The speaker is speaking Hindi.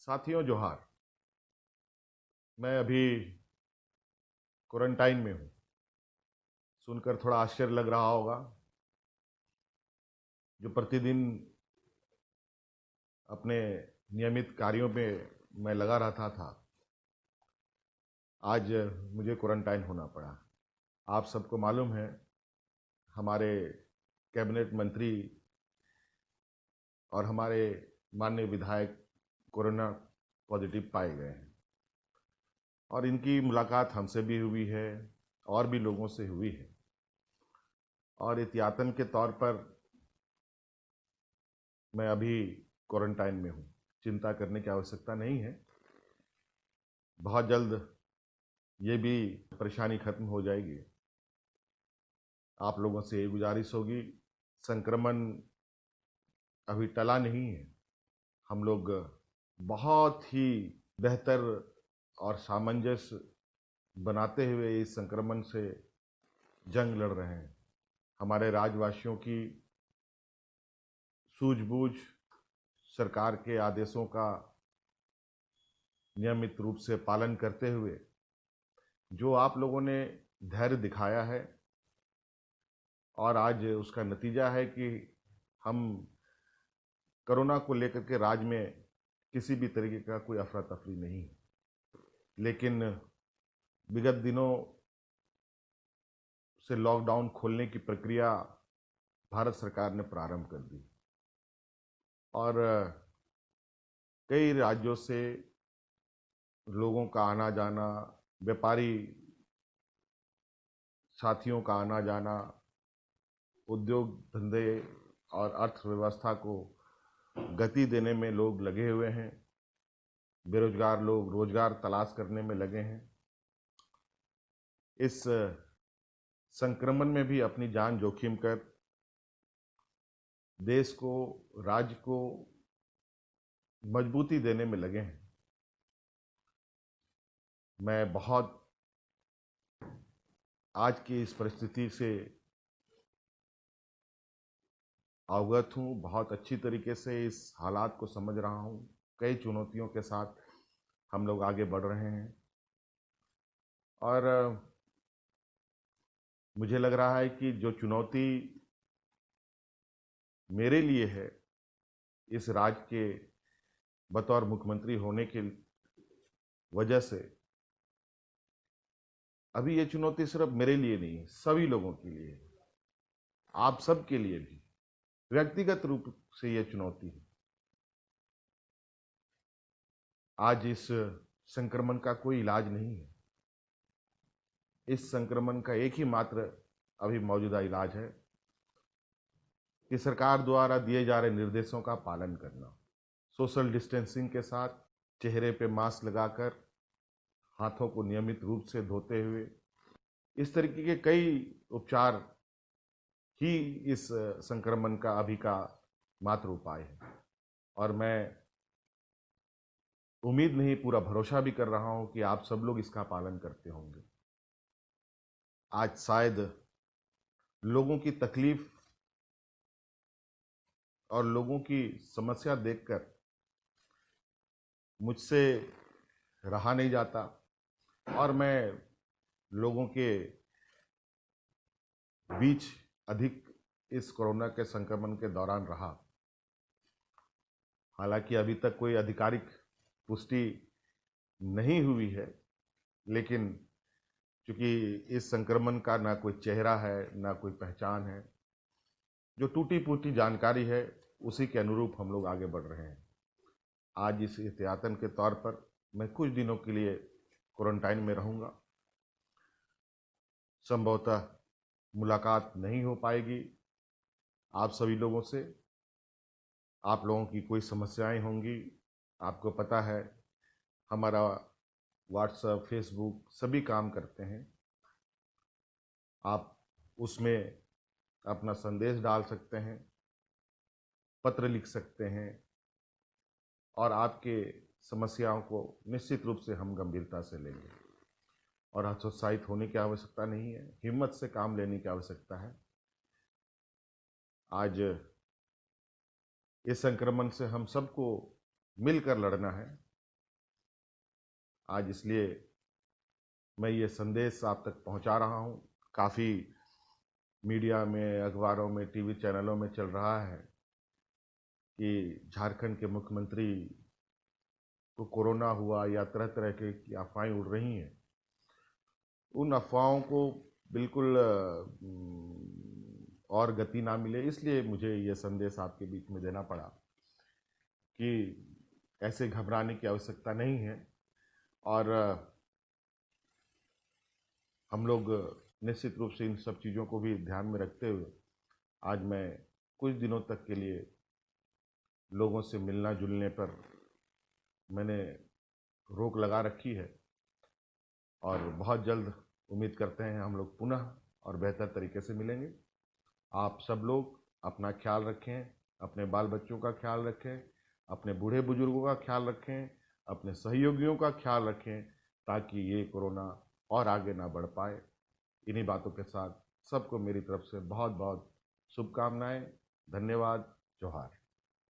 साथियों जोहार। मैं अभी क्वारंटाइन में हूँ। सुनकर थोड़ा आश्चर्य लग रहा होगा। जो प्रतिदिन अपने नियमित कार्यों पे मैं लगा रहता था, आज मुझे क्वारंटाइन होना पड़ा। आप सबको मालूम है, हमारे कैबिनेट मंत्री और हमारे माननीय विधायक कोरोना पॉजिटिव पाए गए हैं और इनकी मुलाकात हमसे भी हुई है और भी लोगों से हुई है। और एहतियातन के तौर पर मैं अभी क्वारंटाइन में हूँ। चिंता करने की आवश्यकता नहीं है। बहुत जल्द ये भी परेशानी खत्म हो जाएगी। आप लोगों से ये गुजारिश होगी, संक्रमण अभी टला नहीं है। हम लोग बहुत ही बेहतर और सामंजस्य बनाते हुए इस संक्रमण से जंग लड़ रहे हैं। हमारे राज्यवासियों की सूझबूझ, सरकार के आदेशों का नियमित रूप से पालन करते हुए जो आप लोगों ने धैर्य दिखाया है, और आज उसका नतीजा है कि हम कोरोना को लेकर के राज्य में किसी भी तरीके का कोई अफरा तफरी नहीं है। लेकिन विगत दिनों से लॉकडाउन खोलने की प्रक्रिया भारत सरकार ने प्रारंभ कर दी और कई राज्यों से लोगों का आना जाना, व्यापारी साथियों का आना जाना, उद्योग धंधे और अर्थव्यवस्था को गति देने में लोग लगे हुए हैं। बेरोजगार लोग रोजगार तलाश करने में लगे हैं। इस संक्रमण में भी अपनी जान जोखिम कर देश को, राज्य को मजबूती देने में लगे हैं। मैं बहुत आज की इस परिस्थिति से अवगत हूँ, बहुत अच्छी तरीके से इस हालात को समझ रहा हूँ। कई चुनौतियों के साथ हम लोग आगे बढ़ रहे हैं और मुझे लग रहा है कि जो चुनौती मेरे लिए है, इस राज्य के बतौर मुख्यमंत्री होने की वजह से, अभी ये चुनौती सिर्फ मेरे लिए नहीं है, सभी लोगों के लिए है। आप सब के लिए भी व्यक्तिगत रूप से ये चुनौती है। आज इस संक्रमण का कोई इलाज नहीं है। इस संक्रमण का एक ही मात्र अभी मौजूदा इलाज है कि सरकार द्वारा दिए जा रहे निर्देशों का पालन करना, सोशल डिस्टेंसिंग के साथ, चेहरे पे मास्क लगाकर, हाथों को नियमित रूप से धोते हुए, इस तरीके के कई उपचार ही इस संक्रमण का अभी का मात्र उपाय है। और मैं उम्मीद नहीं, पूरा भरोसा भी कर रहा हूं कि आप सब लोग इसका पालन करते होंगे। आज शायद लोगों की तकलीफ और लोगों की समस्या देखकर मुझसे रहा नहीं जाता और मैं लोगों के बीच अधिक इस कोरोना के संक्रमण के दौरान रहा। हालांकि अभी तक कोई आधिकारिक पुष्टि नहीं हुई है, लेकिन क्योंकि इस संक्रमण का ना कोई चेहरा है, ना कोई पहचान है, जो टूटी फूटी जानकारी है उसी के अनुरूप हम लोग आगे बढ़ रहे हैं। आज इस एहतियातन के तौर पर मैं कुछ दिनों के लिए क्वारंटाइन में रहूंगा। संभवतः मुलाकात नहीं हो पाएगी आप सभी लोगों से। आप लोगों की कोई समस्याएं होंगी, आपको पता है हमारा व्हाट्सएप, फेसबुक सभी काम करते हैं। आप उसमें अपना संदेश डाल सकते हैं, पत्र लिख सकते हैं और आपके समस्याओं को निश्चित रूप से हम गंभीरता से लेंगे। और हतोत्साहित होने की आवश्यकता नहीं है, हिम्मत से काम लेने की आवश्यकता है। आज इस संक्रमण से हम सबको मिलकर लड़ना है। आज इसलिए मैं ये संदेश आप तक पहुंचा रहा हूं। काफ़ी मीडिया में, अखबारों में, टीवी चैनलों में चल रहा है कि झारखंड के मुख्यमंत्री को कोरोना हुआ या तरह तरह की अफवाहें उड़ रही हैं। उन अफवाहों को बिल्कुल और गति ना मिले, इसलिए मुझे ये संदेश आपके बीच में देना पड़ा कि ऐसे घबराने की आवश्यकता नहीं है। और हम लोग निश्चित रूप से इन सब चीज़ों को भी ध्यान में रखते हुए आज मैं कुछ दिनों तक के लिए लोगों से मिलना जुलने पर मैंने रोक लगा रखी है। और बहुत जल्द उम्मीद करते हैं हम लोग पुनः और बेहतर तरीके से मिलेंगे। आप सब लोग अपना ख्याल रखें, अपने बाल बच्चों का ख्याल रखें, अपने बूढ़े बुजुर्गों का ख्याल रखें, अपने सहयोगियों का ख्याल रखें, ताकि ये कोरोना और आगे ना बढ़ पाए। इन्हीं बातों के साथ सबको मेरी तरफ से बहुत बहुत शुभकामनाएं। धन्यवाद। जोहार।